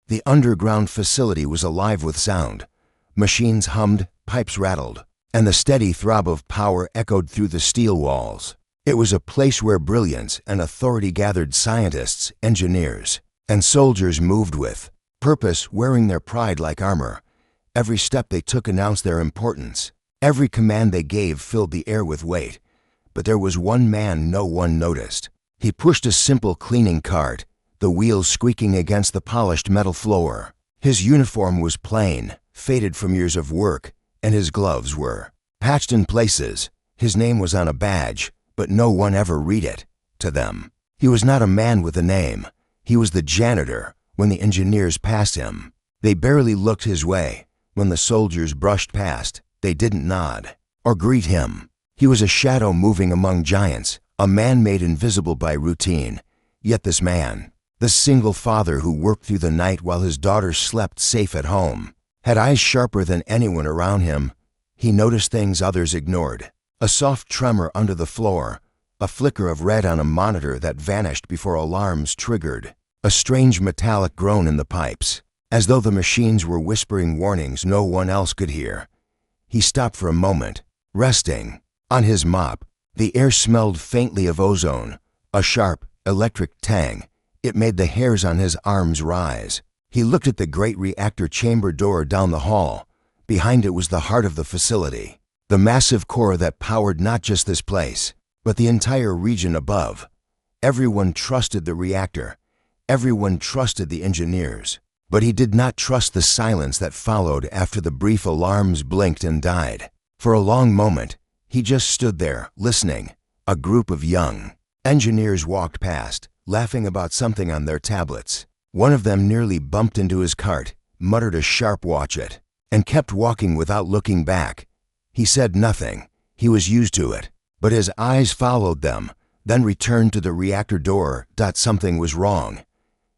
The underground facility was alive with sound. Machines hummed, pipes rattled, and the steady throb of power echoed through the steel walls. It was a place where brilliance and authority gathered scientists, engineers, and soldiers moved with purpose, wearing their pride like armor. Every step they took announced their importance. Every command they gave filled the air with weight. But there was one man no one noticed. He pushed a simple cleaning cart, the wheels squeaking against the polished metal floor. His uniform was plain, faded from years of work, and his gloves were patched in places. His name was on a badge, but no one ever read it to them. He was not a man with a name. He was the janitor. When the engineers passed him, they barely looked his way. When the soldiers brushed past, they didn't nod or greet him. He was a shadow moving among giants, a man made invisible by routine. Yet this man, the single father who worked through the night while his daughters slept safe at home, had eyes sharper than anyone around him. He noticed things others ignored. A soft tremor under the floor, a flicker of red on a monitor that vanished before alarms triggered, a strange metallic groan in the pipes, as though the machines were whispering warnings no one else could hear. He stopped for a moment, resting on his mop. The air smelled faintly of ozone, a sharp, electric tang. It made the hairs on his arms rise. He looked at the great reactor chamber door down the hall. Behind it was the heart of the facility, the massive core that powered not just this place, but the entire region above. Everyone trusted the reactor. Everyone trusted the engineers. But he did not trust the silence that followed after the brief alarms blinked and died. For a long moment, he just stood there, listening. A group of young engineers walked past, laughing about something on their tablets. One of them nearly bumped into his cart, muttered a sharp "watch it," and kept walking without looking back. He said nothing. He was used to it. But his eyes followed them, then returned to the reactor door. Something was wrong.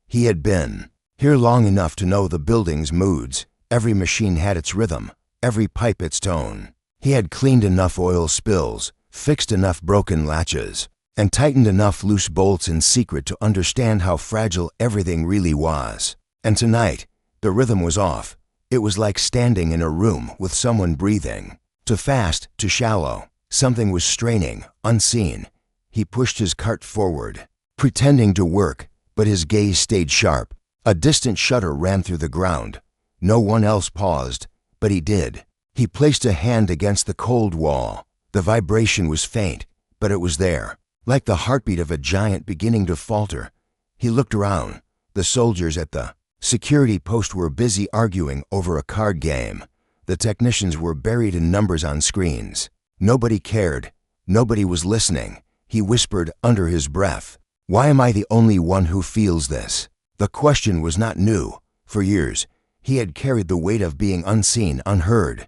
He had been here long enough to know the building's moods. Every machine had its rhythm, every pipe its tone. He had cleaned enough oil spills, fixed enough broken latches, and tightened enough loose bolts in secret to understand how fragile everything really was. And tonight, the rhythm was off. It was like standing in a room with someone breathing. Too fast, too shallow. Something was straining, unseen. He pushed his cart forward, pretending to work, but his gaze stayed sharp. A distant shudder ran through the ground. No one else paused, but he did. He placed a hand against the cold wall. The vibration was faint, but it was there, like the heartbeat of a giant beginning to falter. He looked around. The soldiers at the security post were busy arguing over a card game. The technicians were buried in numbers on screens. Nobody cared. Nobody was listening. He whispered under his breath, "Why am I the only one who feels this?" The question was not new. For years, he had carried the weight of being unseen, unheard.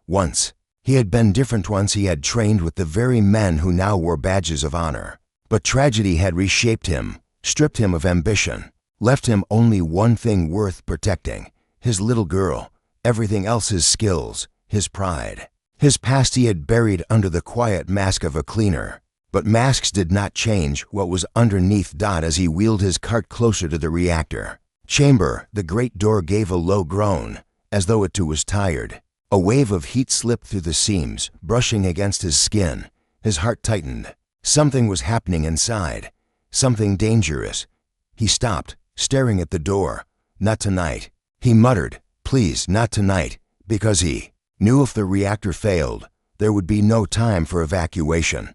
Once, he had been different. Once he had trained with the very men who now wore badges of honor. But tragedy had reshaped him, stripped him of ambition, left him only one thing worth protecting: his little girl. Everything else, his skills, his pride, his past, he had buried under the quiet mask of a cleaner. But masks did not change what was underneath. As he wheeled his cart closer to the reactor chamber, the great door gave a low groan, as though it too was tired. A wave of heat slipped through the seams, brushing against his skin. His heart tightened. Something was happening inside, something dangerous. He stopped, staring at the door. "Not tonight," he muttered. "Please, not tonight," because he knew if the reactor failed, there would be no time for evacuation.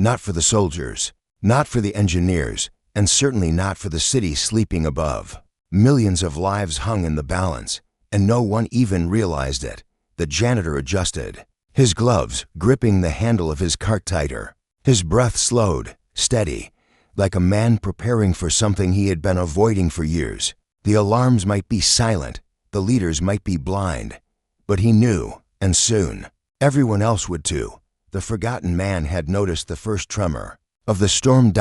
Not for the soldiers, not for the engineers, and certainly not for the city sleeping above. Millions of lives hung in the balance, and no one even realized it. The janitor adjusted, his gloves gripping the handle of his cart tighter. His breath slowed, steady, like a man preparing for something he had been avoiding for years. The alarms might be silent, the leaders might be blind, but he knew, and soon, everyone else would too. The forgotten man had noticed the first tremor of the storm.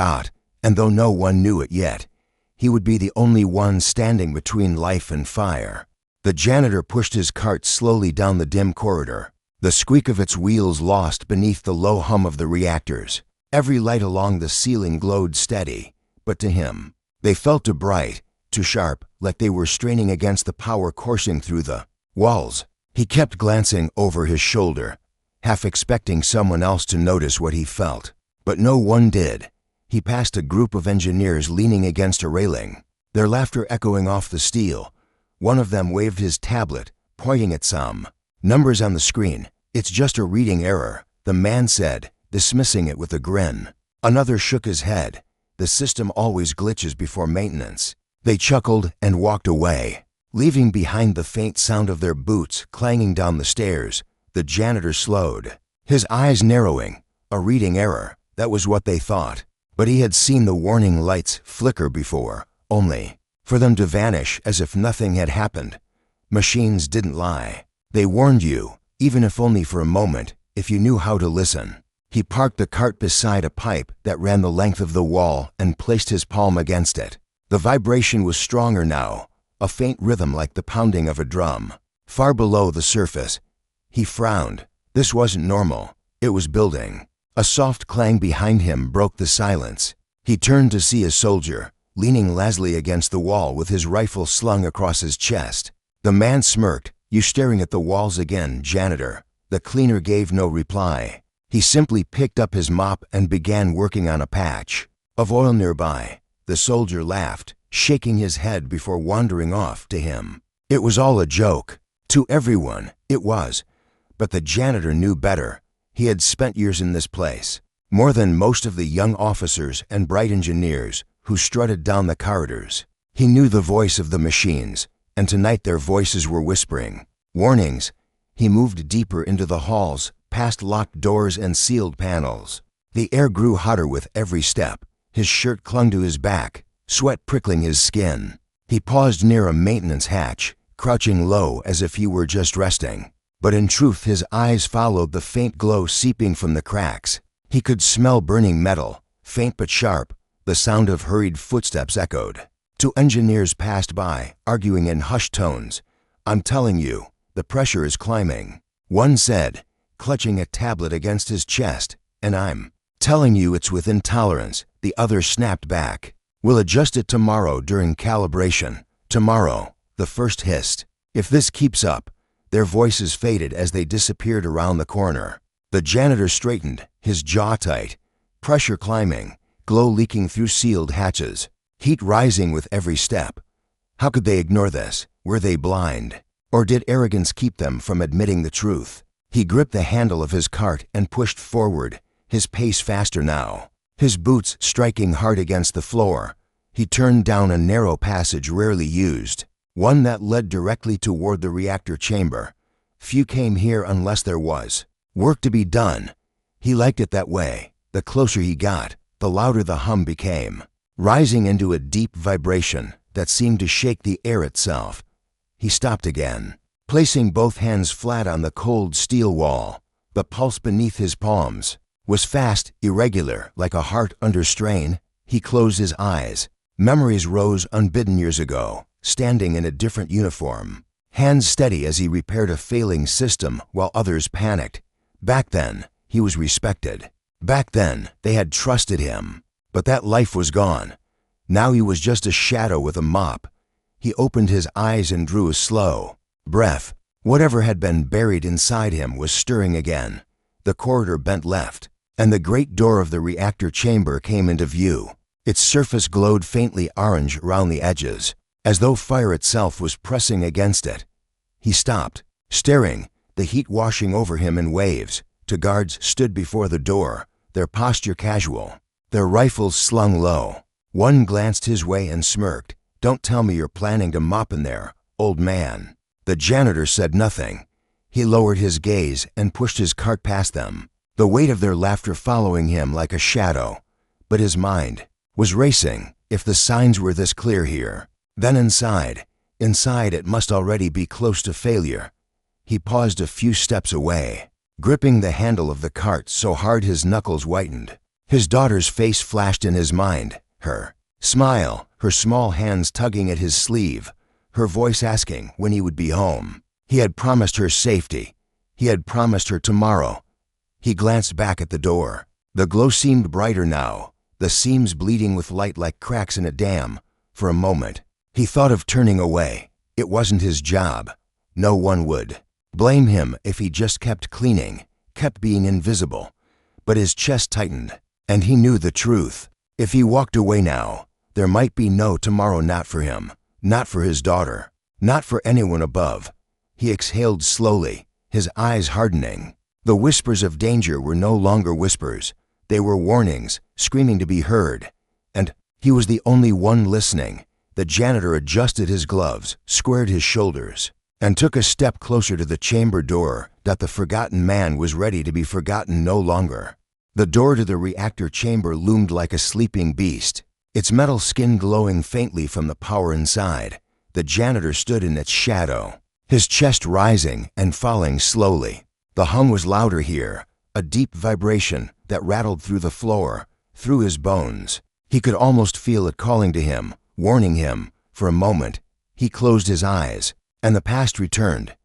And though no one knew it yet, he would be the only one standing between life and fire. The janitor pushed his cart slowly down the dim corridor, the squeak of its wheels lost beneath the low hum of the reactors. Every light along the ceiling glowed steady, but to him, they felt too bright. too sharp, like they were straining against the power coursing through the walls. He kept glancing over his shoulder, half expecting someone else to notice what he felt. But no one did. He passed a group of engineers leaning against a railing, their laughter echoing off the steel. One of them waved his tablet, pointing at some numbers on the screen. "It's just a reading error," the man said, dismissing it with a grin. Another shook his head. "The system always glitches before maintenance." They chuckled and walked away, leaving behind the faint sound of their boots clanging down the stairs. The janitor slowed, his eyes narrowing. A reading error, that was what they thought. But he had seen the warning lights flicker before, only for them to vanish as if nothing had happened. Machines didn't lie. They warned you, even if only for a moment, if you knew how to listen. He parked the cart beside a pipe that ran the length of the wall and placed his palm against it. The vibration was stronger now, a faint rhythm like the pounding of a drum. Far below the surface, he frowned. This wasn't normal. It was building. A soft clang behind him broke the silence. He turned to see a soldier, leaning lazily against the wall with his rifle slung across his chest. The man smirked. "You staring at the walls again, janitor?" The cleaner gave no reply. He simply picked up his mop and began working on a patch of oil nearby. The soldier laughed, shaking his head before wandering off. To him, it was all a joke. To everyone, it was. But the janitor knew better. He had spent years in this place, more than most of the young officers and bright engineers who strutted down the corridors. He knew the voice of the machines, and tonight their voices were whispering warnings. He moved deeper into the halls, past locked doors and sealed panels. The air grew hotter with every step. His shirt clung to his back, sweat prickling his skin. He paused near a maintenance hatch, crouching low as if he were just resting. But in truth, his eyes followed the faint glow seeping from the cracks. He could smell burning metal, faint but sharp. The sound of hurried footsteps echoed. Two engineers passed by, arguing in hushed tones. "I'm telling you, the pressure is climbing," one said, clutching a tablet against his chest. "And I'm telling you it's within tolerance," the other snapped back. "We'll adjust it tomorrow during calibration." "Tomorrow," the first hissed. "If this keeps up." Their voices faded as they disappeared around the corner. The janitor straightened, his jaw tight. Pressure climbing, glow leaking through sealed hatches, heat rising with every step. How could they ignore this? Were they blind? Or did arrogance keep them from admitting the truth? He gripped the handle of his cart and pushed forward, his pace faster now, his boots striking hard against the floor. He turned down a narrow passage rarely used, one that led directly toward the reactor chamber. Few came here unless there was work to be done. He liked it that way. The closer he got, the louder the hum became, rising into a deep vibration that seemed to shake the air itself. He stopped again, placing both hands flat on the cold steel wall. The pulse beneath his palms was fast, irregular, like a heart under strain. He closed his eyes. Memories rose unbidden years ago, standing in a different uniform, hands steady as he repaired a failing system while others panicked. Back then, he was respected. Back then, they had trusted him. But that life was gone. Now he was just a shadow with a mop. He opened his eyes and drew a slow breath. Whatever had been buried inside him was stirring again. The corridor bent left, and the great door of the reactor chamber came into view. Its surface glowed faintly orange around the edges, as though fire itself was pressing against it. He stopped, staring, the heat washing over him in waves. Two guards stood before the door, their posture casual, their rifles slung low. One glanced his way and smirked. "Don't tell me you're planning to mop in there, old man." The janitor said nothing. He lowered his gaze and pushed his cart past them, the weight of their laughter following him like a shadow. But his mind was racing. If the signs were this clear here, then inside it must already be close to failure. He paused a few steps away, gripping the handle of the cart so hard his knuckles whitened. His daughter's face flashed in his mind, her smile, her small hands tugging at his sleeve, her voice asking when he would be home. He had promised her safety. He had promised her tomorrow. He glanced back at the door. The glow seemed brighter now, the seams bleeding with light like cracks in a dam. For a moment, He thought of turning away. It wasn't his job. No one would blame him if he just kept cleaning, kept being invisible. But his chest tightened, and he knew the truth. If he walked away now, there might be no tomorrow, not for him, not for his daughter, not for anyone above. He exhaled slowly, his eyes hardening. The whispers of danger were no longer whispers. They were warnings, screaming to be heard. And he was the only one listening. The janitor adjusted his gloves, squared his shoulders, and took a step closer to the chamber door. That the forgotten man was ready to be forgotten no longer. The door to the reactor chamber loomed like a sleeping beast, its metal skin glowing faintly from the power inside. The janitor stood in its shadow, his chest rising and falling slowly. The hum was louder here, a deep vibration that rattled through the floor, through his bones. He could almost feel it calling to him, warning him. For a moment, he closed his eyes, and the past returned.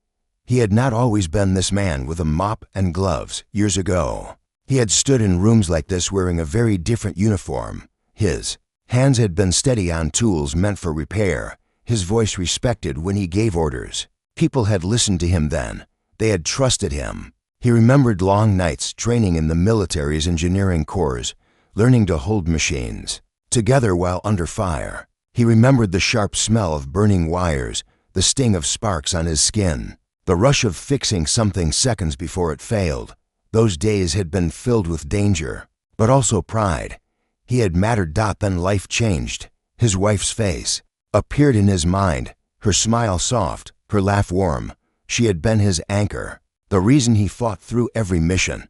He had not always been this man with a mop and gloves. Years ago, he had stood in rooms like this wearing a very different uniform. His hands had been steady on tools meant for repair, his voice respected when he gave orders. People had listened to him then. They had trusted him. He remembered long nights training in the military's engineering corps, learning to hold machines together while under fire. He remembered the sharp smell of burning wires, the sting of sparks on his skin, the rush of fixing something seconds before it failed. Those days had been filled with danger, but also pride. He had mattered. Then life changed. His wife's face appeared in his mind, her smile soft, her laugh warm. She had been his anchor, the reason he fought through every mission.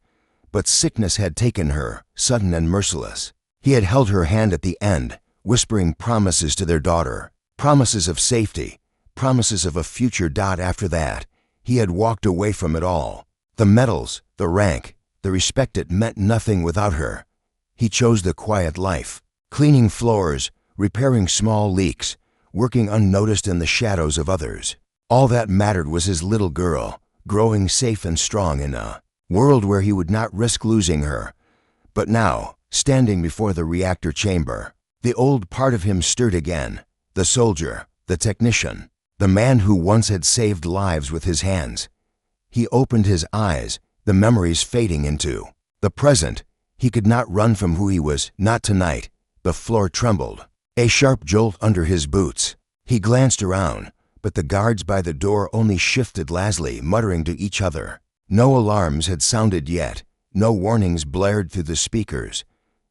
But sickness had taken her, sudden and merciless. He had held her hand at the end, whispering promises to their daughter, promises of safety, promises of a future. After that, he had walked away from it all. The medals, the rank, the respect, it meant nothing without her. He chose the quiet life, cleaning floors, repairing small leaks, working unnoticed in the shadows of others. All that mattered was his little girl, growing safe and strong in a world where he would not risk losing her. But now, standing before the reactor chamber, the old part of him stirred again. The soldier, the technician, the man who once had saved lives with his hands. He opened his eyes, the memories fading into the present. He could not run from who he was, not tonight. The floor trembled, a sharp jolt under his boots. He glanced around, but the guards by the door only shifted lazily, muttering to each other. No alarms had sounded yet, no warnings blared through the speakers.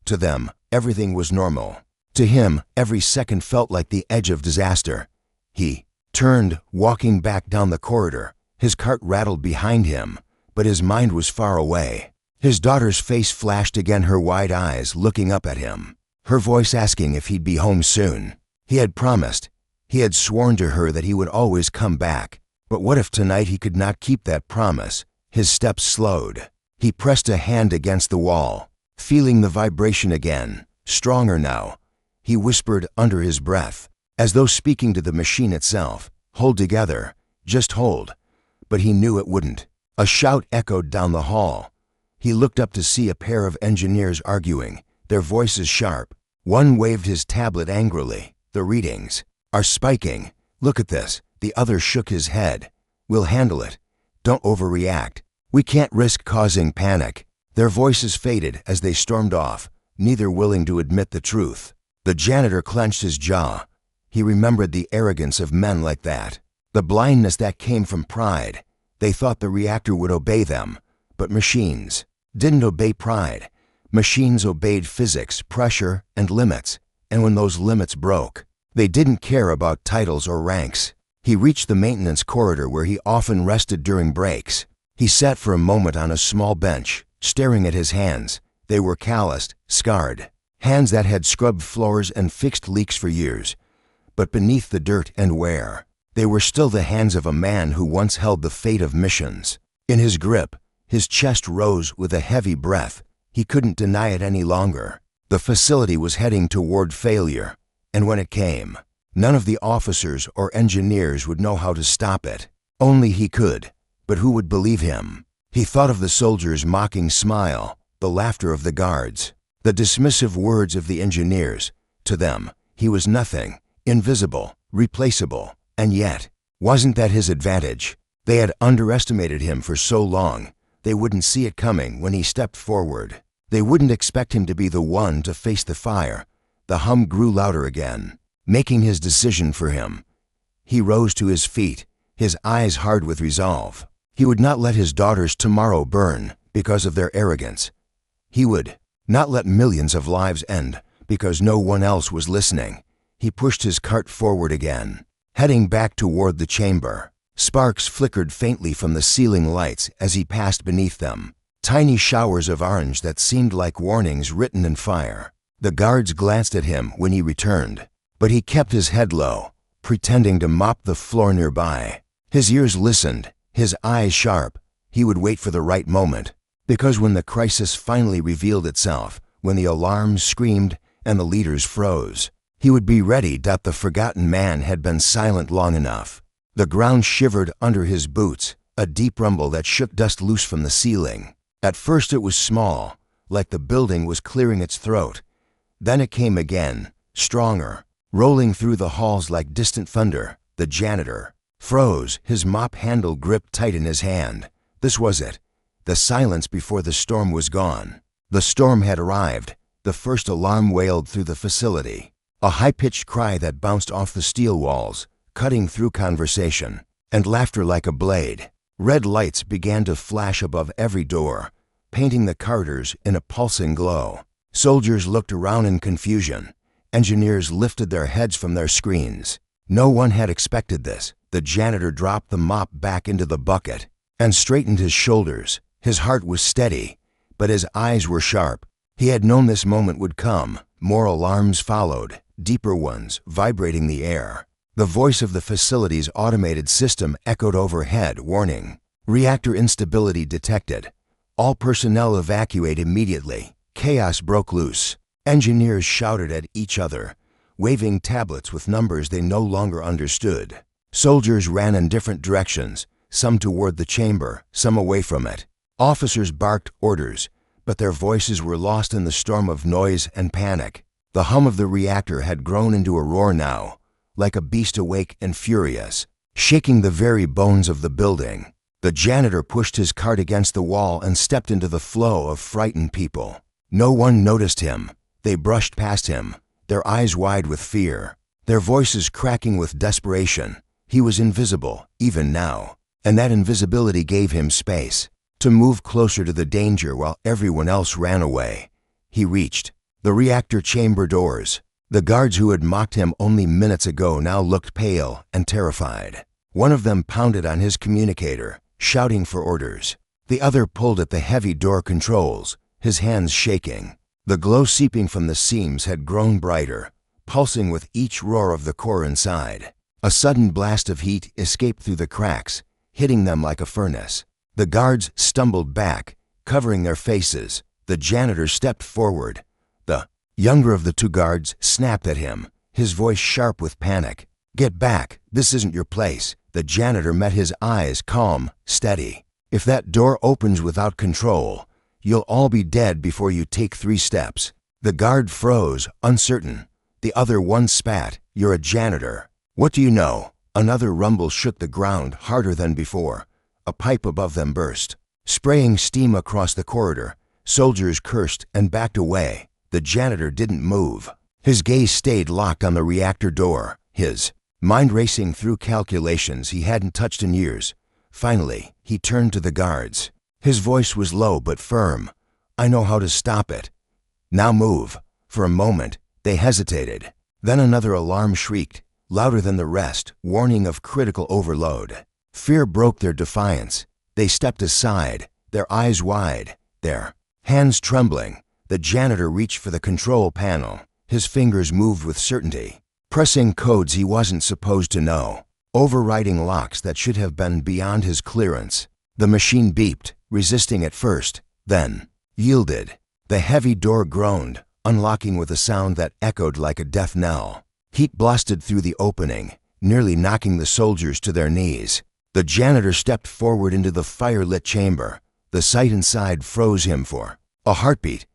To them, everything was normal. To him, every second felt like the edge of disaster. He turned, walking back down the corridor. His cart rattled behind him, but his mind was far away. His daughter's face flashed again, her wide eyes looking up at him, her voice asking if he'd be home soon. He had promised. He had sworn to her that he would always come back. But what if tonight he could not keep that promise? His steps slowed. He pressed a hand against the wall, feeling the vibration again, stronger now. He whispered under his breath, as though speaking to the machine itself, "Hold together, just hold." But he knew it wouldn't. A shout echoed down the hall. He looked up to see a pair of engineers arguing, their voices sharp. One waved his tablet angrily. "The readings are spiking. Look at this." The other shook his head. "We'll handle it. Don't overreact. We can't risk causing panic." Their voices faded as they stormed off, neither willing to admit the truth. The janitor clenched his jaw. He remembered the arrogance of men like that, the blindness that came from pride. They thought the reactor would obey them, but machines didn't obey pride. Machines obeyed physics, pressure, and limits, and when those limits broke, they didn't care about titles or ranks. He reached the maintenance corridor where he often rested during breaks. He sat for a moment on a small bench, staring at his hands. They were calloused, scarred, hands that had scrubbed floors and fixed leaks for years. But beneath the dirt and wear, they were still the hands of a man who once held the fate of missions. In his grip, his chest rose with a heavy breath. He couldn't deny it any longer. The facility was heading toward failure, and when it came, none of the officers or engineers would know how to stop it. Only he could, but who would believe him? He thought of the soldiers' mocking smile, the laughter of the guards, the dismissive words of the engineers. To them, he was nothing, invisible, replaceable, and yet, wasn't that his advantage? They had underestimated him for so long, they wouldn't see it coming when he stepped forward. They wouldn't expect him to be the one to face the fire. The hum grew louder again, making his decision for him. He rose to his feet, his eyes hard with resolve. He would not let his daughter's tomorrow burn because of their arrogance. He would not let millions of lives end because no one else was listening. He pushed his cart forward again, heading back toward the chamber. Sparks flickered faintly from the ceiling lights as he passed beneath them, tiny showers of orange that seemed like warnings written in fire. The guards glanced at him when he returned, but he kept his head low, pretending to mop the floor nearby. His ears listened, his eyes sharp. He would wait for the right moment, because when the crisis finally revealed itself, when the alarms screamed and the leaders froze, he would be ready. The forgotten man had been silent long enough. The ground shivered under his boots, a deep rumble that shook dust loose from the ceiling. At first it was small, like the building was clearing its throat. Then it came again, stronger, rolling through the halls like distant thunder. The janitor froze, his mop handle gripped tight in his hand. This was it, the silence before the storm was gone. The storm had arrived. The first alarm wailed through the facility, a high-pitched cry that bounced off the steel walls, cutting through conversation, and laughter like a blade. Red lights began to flash above every door, painting the corridors in a pulsing glow. Soldiers looked around in confusion. Engineers lifted their heads from their screens. No one had expected this. The janitor dropped the mop back into the bucket and straightened his shoulders. His heart was steady, but his eyes were sharp. He had known this moment would come. More alarms followed, deeper ones vibrating the air. The voice of the facility's automated system echoed overhead, warning, "Reactor instability detected. All personnel evacuate immediately." Chaos broke loose. Engineers shouted at each other, waving tablets with numbers they no longer understood. Soldiers ran in different directions, some toward the chamber, some away from it. Officers barked orders, but their voices were lost in the storm of noise and panic. The hum of the reactor had grown into a roar now, like a beast awake and furious, shaking the very bones of the building. The janitor pushed his cart against the wall and stepped into the flow of frightened people. No one noticed him. They brushed past him, their eyes wide with fear, their voices cracking with desperation. He was invisible, even now, and that invisibility gave him space to move closer to the danger while everyone else ran away. He reached the reactor chamber doors. The guards who had mocked him only minutes ago now looked pale and terrified. One of them pounded on his communicator, shouting for orders. The other pulled at the heavy door controls, his hands shaking. The glow seeping from the seams had grown brighter, pulsing with each roar of the core inside. A sudden blast of heat escaped through the cracks, hitting them like a furnace. The guards stumbled back, covering their faces. The janitor stepped forward. The younger of the two guards snapped at him, his voice sharp with panic. "Get back, this isn't your place." The janitor met his eyes, calm, steady. "If that door opens without control, you'll all be dead before you take 3 steps. The guard froze, uncertain. The other one spat, "You're a janitor. What do you know?" Another rumble shook the ground harder than before. A pipe above them burst, spraying steam across the corridor. Soldiers cursed and backed away. The janitor didn't move. His gaze stayed locked on the reactor door, his mind racing through calculations he hadn't touched in years. Finally, he turned to the guards. His voice was low but firm. "I know how to stop it. Now move." For a moment, they hesitated. Then another alarm shrieked, louder than the rest, warning of critical overload. Fear broke their defiance. They stepped aside, their eyes wide, their hands trembling. The janitor reached for the control panel. His fingers moved with certainty, pressing codes he wasn't supposed to know, overriding locks that should have been beyond his clearance. The machine beeped, resisting at first, then yielded. The heavy door groaned, unlocking with a sound that echoed like a death knell. Heat blasted through the opening, nearly knocking the soldiers to their knees. The janitor stepped forward into the fire-lit chamber. The sight inside froze him for a heartbeat.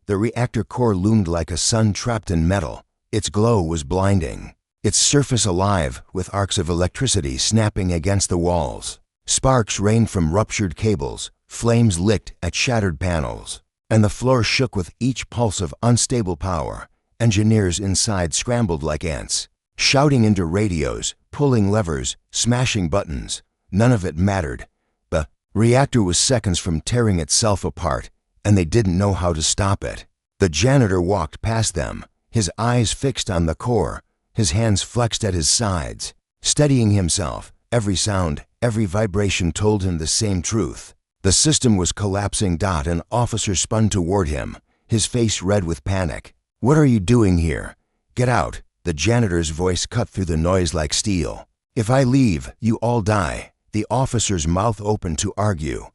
The reactor core loomed like a sun trapped in metal. Its glow was blinding. its surface alive with arcs of electricity snapping against the walls. Sparks rained from ruptured cables, flames licked at shattered panels, and the floor shook with each pulse of unstable power. Engineers inside scrambled like ants, shouting into radios, pulling levers, smashing buttons. None of it mattered. The reactor was seconds from tearing itself apart, and they didn't know how to stop it. The janitor walked past them, his eyes fixed on the core, his hands flexed at his sides, steadying himself. Every sound, every vibration told him the same truth. The system was collapsing. An officer spun toward him, his face red with panic. "What are you doing here? Get out." The janitor's voice cut through the noise like steel. "If I leave, you all die." The officer's mouth opened to argue,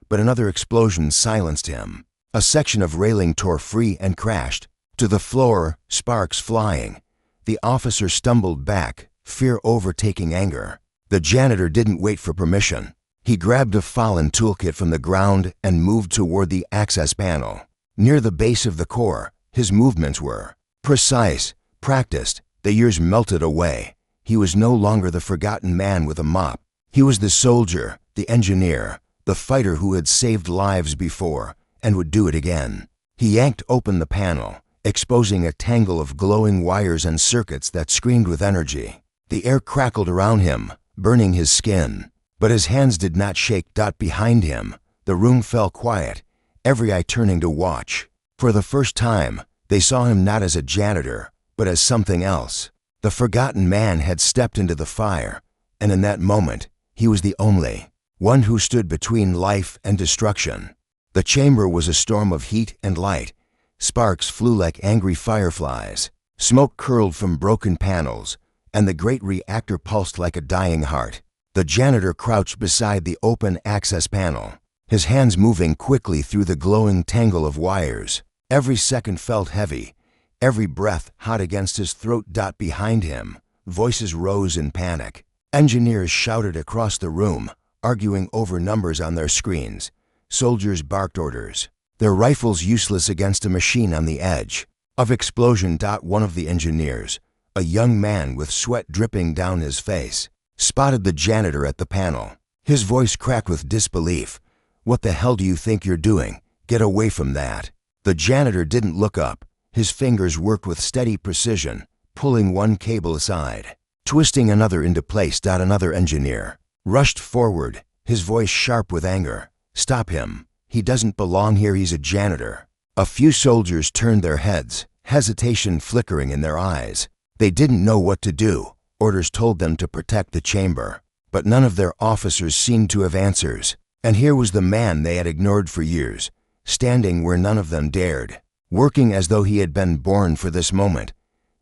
but another explosion silenced him. A section of railing tore free and crashed to the floor, sparks flying. The officer stumbled back, fear overtaking anger. The janitor didn't wait for permission. He grabbed a fallen toolkit from the ground and moved toward the access panel. Near the base of the core, his movements were precise, practiced. The years melted away. He was no longer the forgotten man with a mop. He was the soldier, the engineer, the fighter who had saved lives before and would do it again. He yanked open the panel, exposing a tangle of glowing wires and circuits that screamed with energy. The air crackled around him, burning his skin. But his hands did not shake. Behind him, the room fell quiet, every eye turning to watch. For the first time, they saw him not as a janitor, but as something else. The forgotten man had stepped into the fire, and in that moment, he was the only one who stood between life and destruction. The chamber was a storm of heat and light. Sparks flew like angry fireflies. Smoke curled from broken panels, and the great reactor pulsed like a dying heart. The janitor crouched beside the open access panel, his hands moving quickly through the glowing tangle of wires. Every second felt heavy, every breath hot against his throat. Behind him, voices rose in panic. Engineers shouted across the room, arguing over numbers on their screens. Soldiers barked orders, their rifles useless against a machine on the edge of explosion. One of the engineers, a young man with sweat dripping down his face, spotted the janitor at the panel. His voice cracked with disbelief. "What the hell do you think you're doing? Get away from that." The janitor didn't look up. His fingers worked with steady precision, pulling one cable aside, twisting another into place. Another engineer rushed forward, his voice sharp with anger. "Stop him. He doesn't belong here. He's a janitor." A few soldiers turned their heads, hesitation flickering in their eyes. They didn't know what to do. Orders told them to protect the chamber, but none of their officers seemed to have answers. And here was the man they had ignored for years, standing where none of them dared, working as though he had been born for this moment.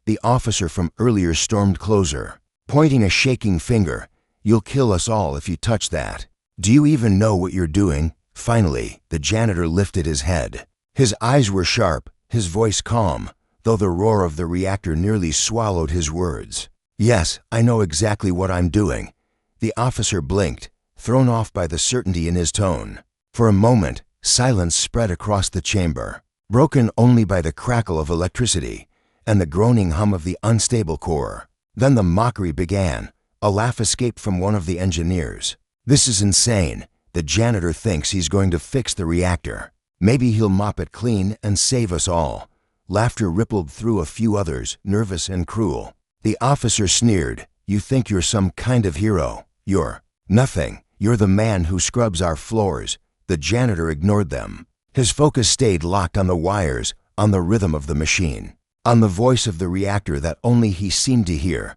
The officer from earlier stormed closer, pointing a shaking finger. "You'll kill us all if you touch that. Do you even know what you're doing?" Finally, the janitor lifted his head. His eyes were sharp, his voice calm, though the roar of the reactor nearly swallowed his words. "Yes, I know exactly what I'm doing." The officer blinked, thrown off by the certainty in his tone. For a moment, silence spread across the chamber, broken only by the crackle of electricity and the groaning hum of the unstable core. Then the mockery began. A laugh escaped from one of the engineers. "This is insane. The janitor thinks he's going to fix the reactor. Maybe he'll mop it clean and save us all." Laughter rippled through a few others, nervous and cruel. The officer sneered. "You think you're some kind of hero. You're nothing. You're the man who scrubs our floors." The janitor ignored them. His focus stayed locked on the wires, on the rhythm of the machine, on the voice of the reactor that only he seemed to hear.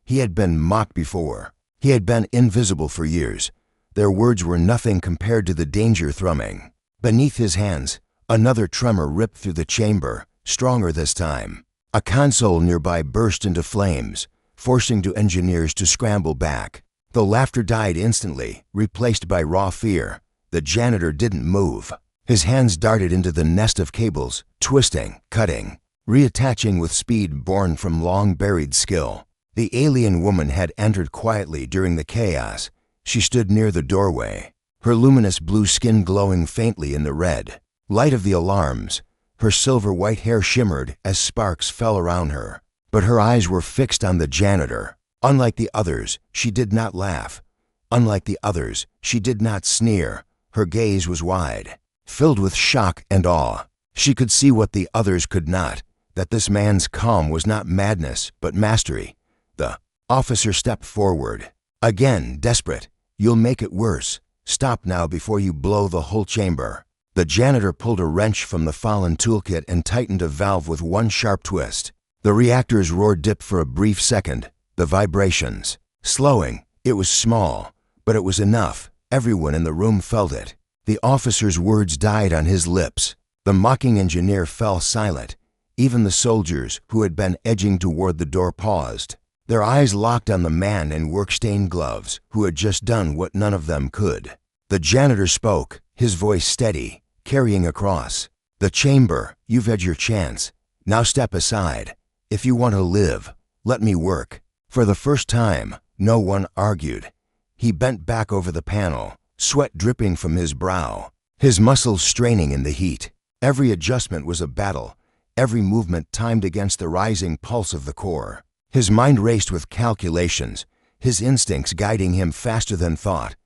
He had been mocked before. He had been invisible for years. Their words were nothing compared to the danger thrumming beneath his hands. Another tremor ripped through the chamber, stronger this time. A console nearby burst into flames, forcing two engineers to scramble back. The laughter died instantly, replaced by raw fear. The janitor didn't move. His hands darted into the nest of cables, twisting, cutting, reattaching with speed born from long-buried skill. The alien woman had entered quietly during the chaos. She stood near the doorway, her luminous blue skin glowing faintly in the red light of the alarms. Her silver-white hair shimmered as sparks fell around her. but her eyes were fixed on the janitor. Unlike the others, she did not laugh. Unlike the others, she did not sneer. Her gaze was wide, filled with shock and awe. She could see what the others could not, that this man's calm was not madness, but mastery. The officer stepped forward. Again, desperate. "You'll make it worse. Stop now before you blow the whole chamber." The janitor pulled a wrench from the fallen toolkit and tightened a valve with one sharp twist. The reactor's roar dipped for a brief second, the vibrations slowing. It was small, but it was enough. Everyone in the room felt it. The officer's words died on his lips. The mocking engineer fell silent. Even the soldiers, who had been edging toward the door, paused. Their eyes locked on the man in work-stained gloves, who had just done what none of them could. The janitor spoke, his voice steady, carrying across. "The chamber, you've had your chance. Now step aside. If you want to live, let me work." For the first time, no one argued. He bent back over the panel, sweat dripping from his brow, his muscles straining in the heat. Every adjustment was a battle, every movement timed against the rising pulse of the core. His mind raced with calculations, his instincts guiding him faster than thought.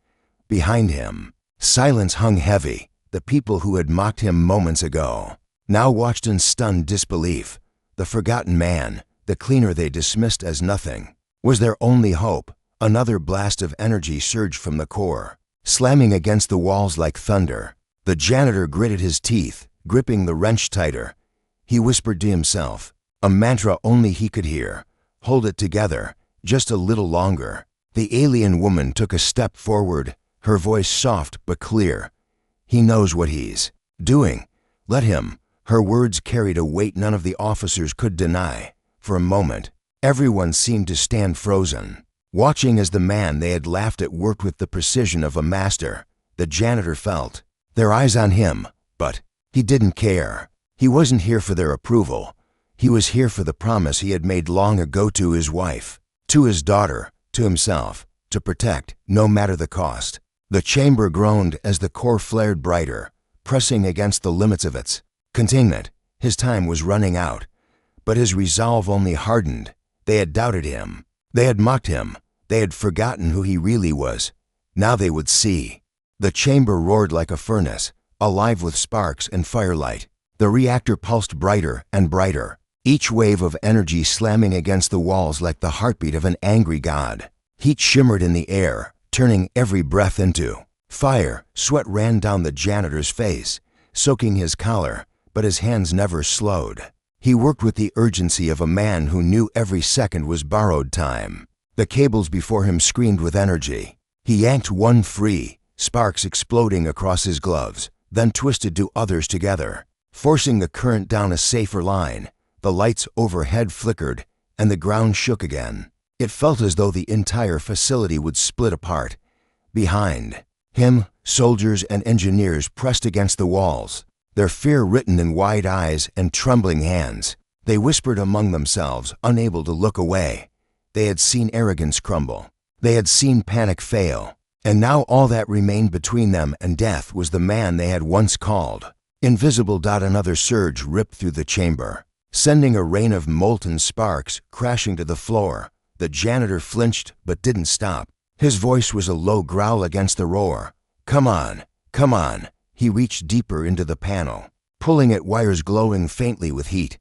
Behind him, silence hung heavy. The people who had mocked him moments ago now watched in stunned disbelief. The forgotten man, the cleaner they dismissed as nothing, was their only hope. Another blast of energy surged from the core, slamming against the walls like thunder. The janitor gritted his teeth, gripping the wrench tighter. He whispered to himself, a mantra only he could hear. "Hold it together, just a little longer." The alien woman took a step forward, her voice soft but clear. "He knows what he's doing. Let him." Her words carried a weight none of the officers could deny. For a moment, everyone seemed to stand frozen, watching as the man they had laughed at worked with the precision of a master. The janitor felt their eyes on him, but he didn't care. He wasn't here for their approval. He was here for the promise he had made long ago to his wife, to his daughter, to himself, to protect, no matter the cost. The chamber groaned as the core flared brighter, pressing against the limits of its containment. His time was running out, but his resolve only hardened. They had doubted him. They had mocked him. They had forgotten who he really was. Now they would see. The chamber roared like a furnace, alive with sparks and firelight. The reactor pulsed brighter and brighter, each wave of energy slamming against the walls like the heartbeat of an angry god. Heat shimmered in the air, turning every breath into fire. Sweat ran down the janitor's face, soaking his collar, but his hands never slowed. He worked with the urgency of a man who knew every second was borrowed time. The cables before him screamed with energy. He yanked one free, sparks exploding across his gloves, then twisted two others together, forcing the current down a safer line. The lights overhead flickered, and the ground shook again. It felt as though the entire facility would split apart. Behind him, soldiers and engineers pressed against the walls, their fear written in wide eyes and trembling hands. They whispered among themselves, unable to look away. They had seen arrogance crumble. They had seen panic fail. And now all that remained between them and death was the man they had once called invisible. Another surge ripped through the chamber, sending a rain of molten sparks crashing to the floor. The janitor flinched but didn't stop. His voice was a low growl against the roar. Come on, come on." He reached deeper into the panel, pulling at wires glowing faintly with heat.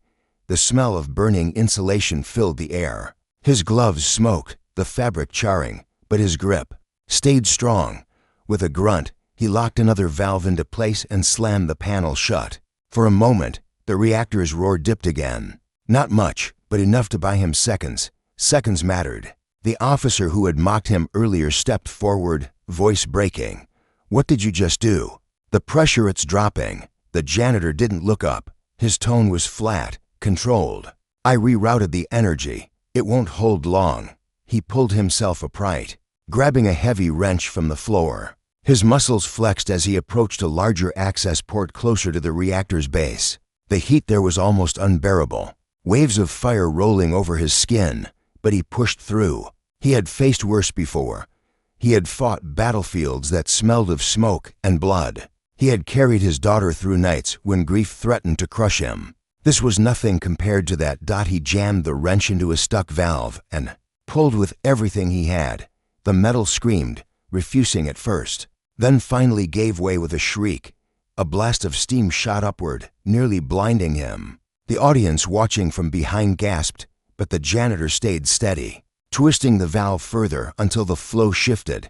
The smell of burning insulation filled the air. His gloves smoked, the fabric charring, but his grip stayed strong. With a grunt, he locked another valve into place and slammed the panel shut. For a moment, the reactor's roar dipped again. Not much, but enough to buy him seconds. Seconds mattered. The officer who had mocked him earlier stepped forward, voice breaking. "What did you just do?" "The pressure, it's dropping." The janitor didn't look up. His tone was flat, controlled. "I rerouted the energy. It won't hold long." He pulled himself upright, grabbing a heavy wrench from the floor. His muscles flexed as he approached a larger access port closer to the reactor's base. The heat there was almost unbearable, waves of fire rolling over his skin, but he pushed through. He had faced worse before. He had fought battlefields that smelled of smoke and blood. He had carried his daughter through nights when grief threatened to crush him. This was nothing compared to that. He jammed the wrench into a stuck valve and pulled with everything he had. The metal screamed, refusing at first, then finally gave way with a shriek. A blast of steam shot upward, nearly blinding him. The audience watching from behind gasped, but the janitor stayed steady, twisting the valve further until the flow shifted.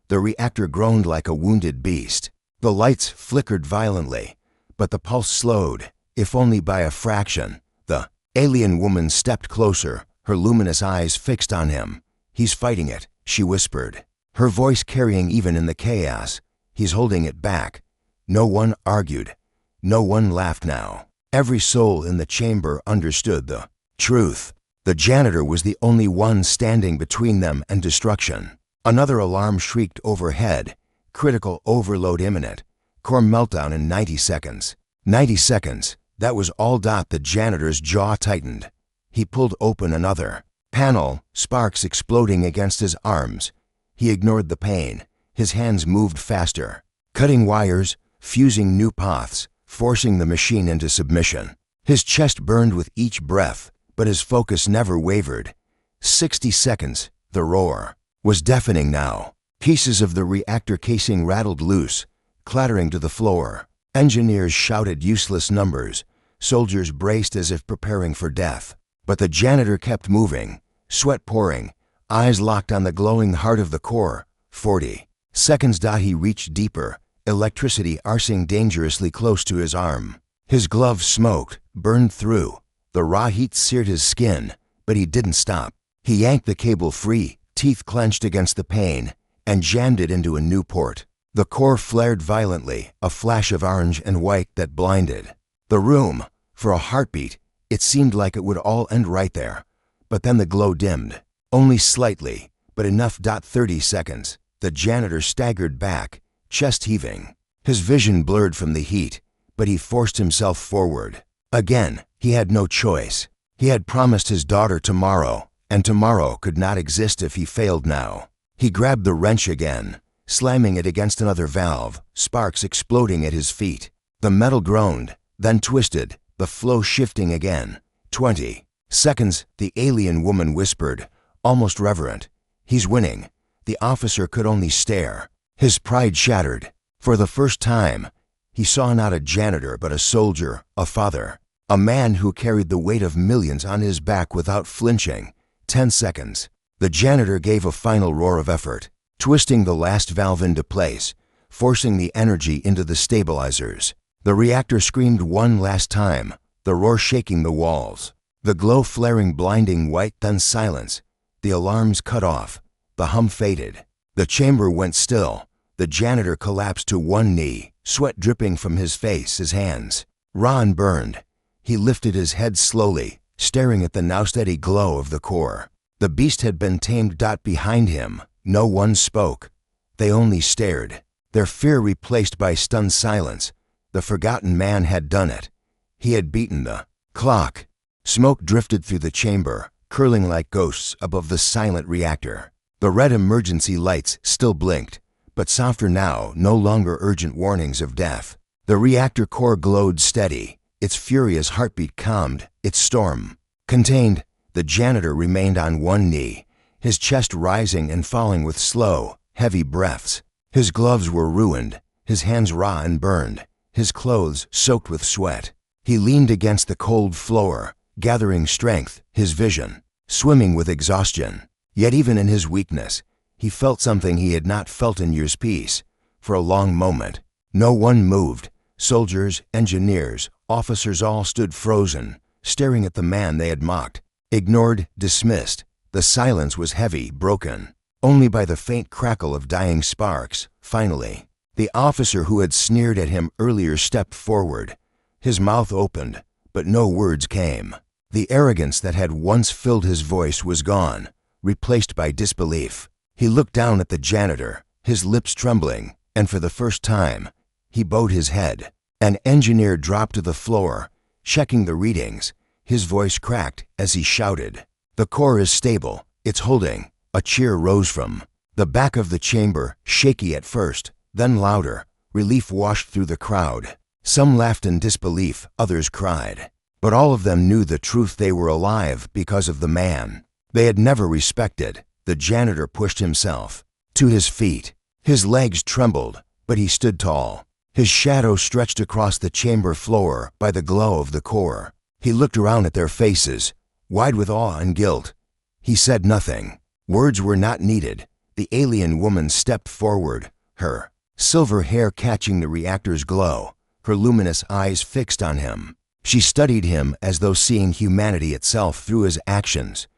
The reactor groaned like a wounded beast. The lights flickered violently, but the pulse slowed, if only by a fraction. The alien woman stepped closer, her luminous eyes fixed on him. "He's fighting it," she whispered, her voice carrying even in the chaos. "He's holding it back." No one argued. No one laughed now. Every soul in the chamber understood the truth. The janitor was the only one standing between them and destruction. Another alarm shrieked overhead. Critical overload imminent. Core meltdown in 90 seconds. 90 seconds. That was all. The janitor's jaw tightened. He pulled open another panel, sparks exploding against his arms. He ignored the pain. His hands moved faster, cutting wires, fusing new paths, forcing the machine into submission. His chest burned with each breath, but his focus never wavered. 60 seconds. The roar was deafening now. Pieces of the reactor casing rattled loose, clattering to the floor. Engineers shouted useless numbers. Soldiers braced as if preparing for death. But the janitor kept moving, sweat pouring, eyes locked on the glowing heart of the core. 40 seconds. He reached deeper, electricity arcing dangerously close to his arm. His glove smoked, burned through. The raw heat seared his skin, but he didn't stop. He yanked the cable free, teeth clenched against the pain, and jammed it into a new port. The core flared violently, a flash of orange and white that blinded the room. For a heartbeat, it seemed like it would all end right there. But then the glow dimmed, only slightly, but enough. 30 seconds. The janitor staggered back, chest heaving. His vision blurred from the heat, but he forced himself forward. Again, he had no choice. He had promised his daughter tomorrow, and tomorrow could not exist if he failed now. He grabbed the wrench again, slamming it against another valve, sparks exploding at his feet. The metal groaned, then twisted, the flow shifting again. 20 seconds. The alien woman whispered, almost reverent, "He's winning." The officer could only stare. His pride shattered. For the first time, he saw not a janitor but a soldier, a father, a man who carried the weight of millions on his back without flinching. 10 seconds. The janitor gave a final roar of effort, twisting the last valve into place, forcing the energy into the stabilizers. The reactor screamed one last time, the roar shaking the walls. The glow flaring blinding white, then silence. The alarms cut off. The hum faded. The chamber went still. The janitor collapsed to one knee, sweat dripping from his face, his hands raw and burned. He lifted his head slowly, staring at the now steady glow of the core. The beast had been tamed. Behind him, no one spoke. They only stared, their fear replaced by stunned silence. The forgotten man had done it. He had beaten the clock. Smoke drifted through the chamber, curling like ghosts above the silent reactor. The red emergency lights still blinked, but softer now, no longer urgent warnings of death. The reactor core glowed steady, its furious heartbeat calmed, its storm contained. The janitor remained on one knee, his chest rising and falling with slow, heavy breaths. His gloves were ruined, his hands raw and burned, his clothes soaked with sweat. He leaned against the cold floor, gathering strength, his vision swimming with exhaustion. Yet even in his weakness, he felt something he had not felt in years. Peace. For a long moment, no one moved. Soldiers, engineers, officers all stood frozen, staring at the man they had mocked. Ignored, dismissed. The silence was heavy, broken, only by the faint crackle of dying sparks. Finally, the officer who had sneered at him earlier stepped forward. His mouth opened, but no words came. The arrogance that had once filled his voice was gone, replaced by disbelief. He looked down at the janitor, his lips trembling, and for the first time, he bowed his head. An engineer dropped to the floor, checking the readings. His voice cracked as he shouted, "The core is stable, it's holding." A cheer rose from the back of the chamber, shaky at first, then louder. Relief washed through the crowd. Some laughed in disbelief, others cried. But all of them knew the truth: they were alive because of the man they had never respected. The janitor pushed himself to his feet. His legs trembled, but he stood tall. His shadow stretched across the chamber floor by the glow of the core. He looked around at their faces, wide with awe and guilt. He said nothing. Words were not needed. The alien woman stepped forward, her silver hair catching the reactor's glow, her luminous eyes fixed on him. She studied him as though seeing humanity itself through his actions.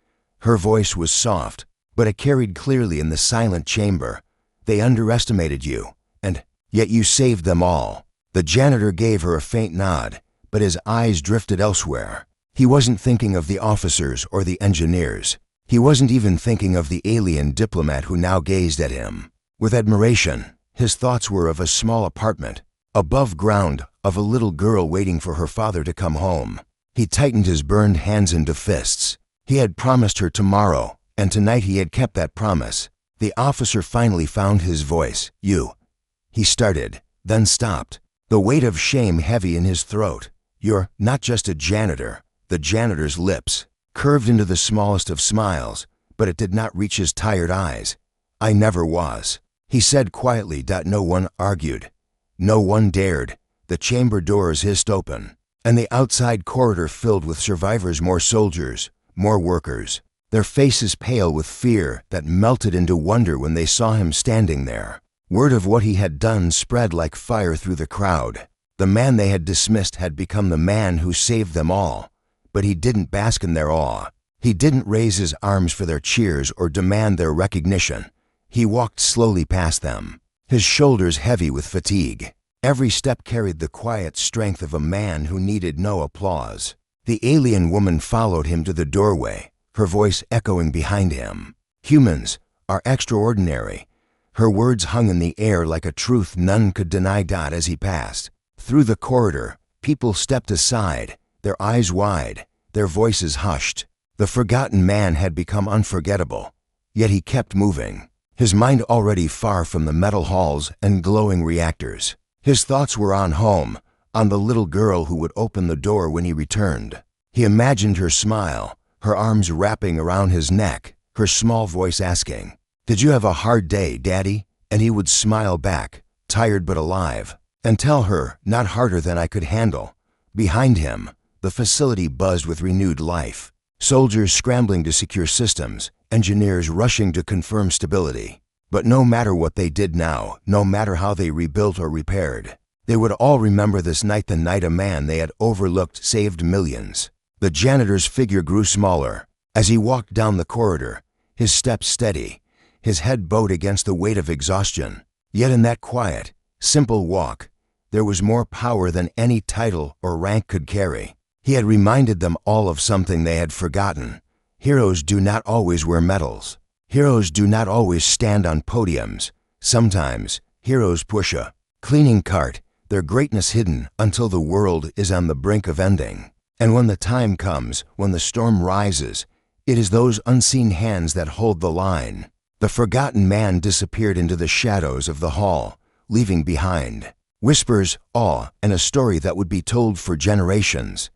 Her voice was soft, but it carried clearly in the silent chamber. They underestimated you, and yet you saved them all. The janitor gave her a faint nod, but his eyes drifted elsewhere. He wasn't thinking of the officers or the engineers. He wasn't even thinking of the alien diplomat who now gazed at him with admiration. His thoughts were of a small apartment, above ground, of a little girl waiting for her father to come home. He tightened his burned hands into fists. He had promised her tomorrow, and tonight he had kept that promise. The officer finally found his voice. "You," he started, then stopped, the weight of shame heavy in his throat. "You're not just a janitor." The janitor's lips curved into the smallest of smiles, but it did not reach his tired eyes. "I never was," he said quietly. No one argued. No one dared. The chamber doors hissed open, and the outside corridor filled with survivors, more soldiers, more workers, their faces pale with fear that melted into wonder when they saw him standing there. Word of what he had done spread like fire through the crowd. The man they had dismissed had become the man who saved them all. But he didn't bask in their awe. He didn't raise his arms for their cheers or demand their recognition. He walked slowly past them, his shoulders heavy with fatigue. Every step carried the quiet strength of a man who needed no applause. The alien woman followed him to the doorway, her voice echoing behind him. "Humans are extraordinary." Her words hung in the air like a truth none could deny. As he passed through the corridor, people stepped aside, their eyes wide, their voices hushed. The forgotten man had become unforgettable, yet he kept moving, his mind already far from the metal halls and glowing reactors. His thoughts were on home, on the little girl who would open the door when he returned. He imagined her smile, her arms wrapping around his neck, her small voice asking, "Did you have a hard day, Daddy?" And he would smile back, tired but alive, and tell her, "Not harder than I could handle." Behind him, the facility buzzed with renewed life. Soldiers scrambling to secure systems, engineers rushing to confirm stability. But no matter what they did now, no matter how they rebuilt or repaired, they would all remember this night, the night a man they had overlooked saved millions. The janitor's figure grew smaller. As he walked down the corridor, his steps steady, his head bowed against the weight of exhaustion. Yet in that quiet, simple walk, there was more power than any title or rank could carry. He had reminded them all of something they had forgotten. Heroes do not always wear medals. Heroes do not always stand on podiums. Sometimes, heroes push a cleaning cart, their greatness hidden until the world is on the brink of ending. And when the time comes, when the storm rises, it is those unseen hands that hold the line. The forgotten man disappeared into the shadows of the hall, leaving behind whispers, awe, and a story that would be told for generations.